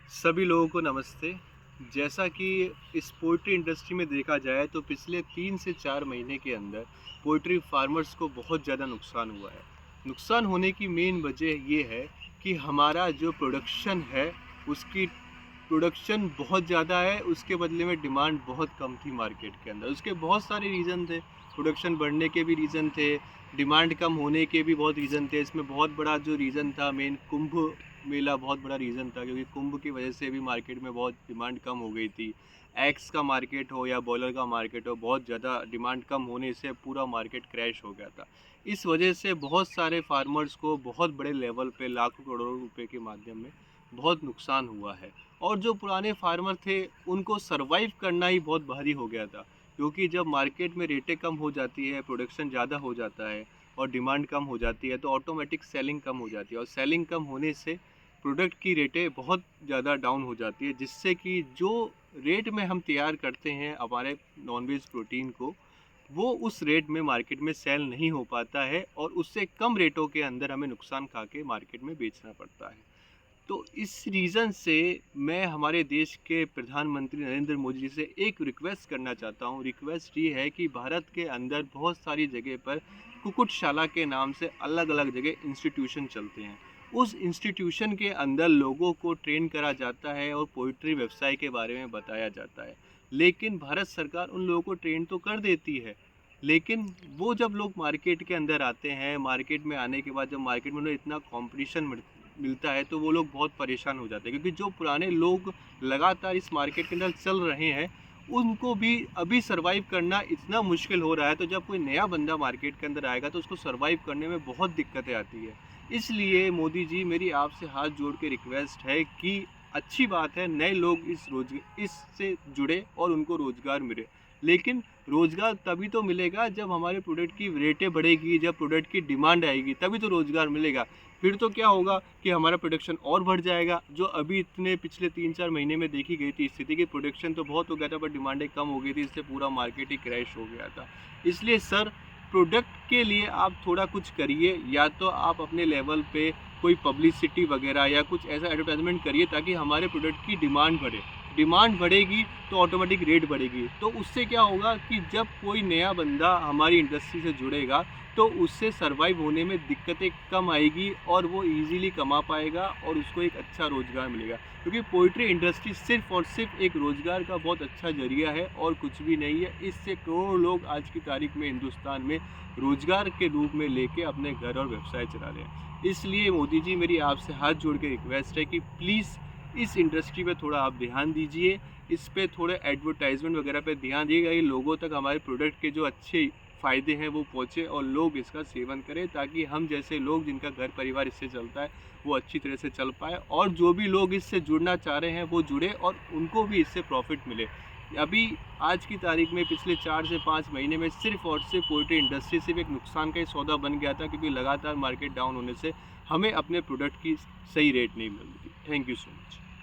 सभी लोगों को नमस्ते। जैसा कि इस पोल्ट्री इंडस्ट्री में देखा जाए तो पिछले 3 से 4 महीने के अंदर पोल्ट्री फार्मर्स को बहुत ज़्यादा नुकसान हुआ है। नुकसान होने की मेन वजह ये है कि हमारा जो प्रोडक्शन है उसकी प्रोडक्शन बहुत ज़्यादा है, उसके बदले में डिमांड बहुत कम थी मार्केट के अंदर। उसके बहुत सारे रीज़न थे, प्रोडक्शन बढ़ने के भी रीज़न थे, डिमांड कम होने के भी बहुत रीज़न थे। इसमें बहुत बड़ा जो रीज़न था मेन कुंभ मेला बहुत बड़ा रीज़न था, क्योंकि कुंभ की वजह से भी मार्केट में बहुत डिमांड कम हो गई थी। एग्स का मार्केट हो या बॉयलर का मार्केट हो, बहुत ज़्यादा डिमांड कम होने से पूरा मार्केट क्रैश हो गया था। इस वजह से बहुत सारे फार्मर्स को बहुत बड़े लेवल पे लाखों करोड़ों रुपए के माध्यम में बहुत नुकसान हुआ है। और जो पुराने फार्मर थे उनको सर्वाइव करना ही बहुत भारी हो गया था, क्योंकि जब मार्केट में रेटें कम हो जाती है, प्रोडक्शन ज़्यादा हो जाता है और डिमांड कम हो जाती है तो ऑटोमेटिक सेलिंग कम हो जाती है, और सेलिंग कम होने से प्रोडक्ट की रेटें बहुत ज़्यादा डाउन हो जाती है, जिससे कि जो रेट में हम तैयार करते हैं हमारे नॉनवेज प्रोटीन को, वो उस रेट में मार्केट में सेल नहीं हो पाता है और उससे कम रेटों के अंदर हमें नुकसान खा के मार्केट में बेचना पड़ता है। तो इस रीज़न से मैं हमारे देश के प्रधानमंत्री नरेंद्र मोदी जी से एक रिक्वेस्ट करना चाहता हूँ। रिक्वेस्ट ये है कि भारत के अंदर बहुत सारी जगह पर कुक्कुटशाला के नाम से अलग-अलग जगह इंस्टीट्यूशन चलते हैं। उस इंस्टीट्यूशन के अंदर लोगों को ट्रेन करा जाता है और पोल्ट्री व्यवसाय के बारे में बताया जाता है। लेकिन भारत सरकार उन लोगों को ट्रेन तो कर देती है, लेकिन वो जब लोग मार्केट के अंदर आते हैं, मार्केट में आने के बाद जब मार्केट में उन्हें इतना कॉम्पिटिशन मिलता है तो वो लोग बहुत परेशान हो जाते हैं, क्योंकि जो पुराने लोग लगातार इस मार्केट के अंदर चल रहे हैं उनको भी अभी सर्वाइव करना इतना मुश्किल हो रहा है। तो जब कोई नया बंदा मार्केट के अंदर आएगा तो उसको सर्वाइव करने में बहुत दिक्कतें आती है। इसलिए मोदी जी, मेरी आपसे हाथ जोड़ के रिक्वेस्ट है कि अच्छी बात है नए लोग इससे जुड़े और उनको रोज़गार मिले, लेकिन रोज़गार तभी तो मिलेगा जब हमारे प्रोडक्ट की रेटें बढ़ेगी, जब प्रोडक्ट की डिमांड आएगी तभी तो रोज़गार मिलेगा। फिर तो क्या होगा कि हमारा प्रोडक्शन और बढ़ जाएगा। जो अभी इतने पिछले 3-4 महीने में देखी गई थी स्थिति कि प्रोडक्शन तो बहुत हो गया था पर डिमांडें कम हो गई थी, इससे पूरा मार्केट ही क्रैश हो गया था। इसलिए सर, प्रोडक्ट के लिए आप थोड़ा कुछ करिए, या तो आप अपने लेवल पे कोई पब्लिसिटी वगैरह या कुछ ऐसा एडवर्टाइजमेंट करिए ताकि हमारे प्रोडक्ट की डिमांड बढ़े। डिमांड बढ़ेगी तो ऑटोमेटिक रेट बढ़ेगी, तो उससे क्या होगा कि जब कोई नया बंदा हमारी इंडस्ट्री से जुड़ेगा तो उससे सर्वाइव होने में दिक्कतें कम आएगी और वो इजीली कमा पाएगा और उसको एक अच्छा रोज़गार मिलेगा। क्योंकि पोल्ट्री इंडस्ट्री सिर्फ़ और सिर्फ एक रोज़गार का बहुत अच्छा ज़रिया है और कुछ भी नहीं है। इससे करोड़ों लोग आज की तारीख में हिंदुस्तान में रोज़गार के रूप में लेके अपने घर और व्यवसाय चला रहे हैं। इसलिए मोदी जी, मेरी आपसे हाथ जोड़ के रिक्वेस्ट है कि प्लीज़ इस इंडस्ट्री पे थोड़ा आप ध्यान दीजिए, इस पे थोड़े एडवर्टाइजमेंट वगैरह पे ध्यान दिएगा कि लोगों तक हमारे प्रोडक्ट के जो अच्छे फ़ायदे हैं वो पहुँचे और लोग इसका सेवन करें, ताकि हम जैसे लोग जिनका घर परिवार इससे चलता है वो अच्छी तरह से चल पाए, और जो भी लोग इससे जुड़ना चाह रहे हैं वो जुड़े और उनको भी इससे प्रॉफिट मिले। अभी आज की तारीख में पिछले 4 से 5 महीने में सिर्फ़ और सिर्फ पोल्ट्री इंडस्ट्री सिर्फ एक नुकसान का ही सौदा बन गया था, क्योंकि लगातार मार्केट डाउन होने से हमें अपने प्रोडक्ट की सही रेट नहीं मिल रही थी। Thank you so much.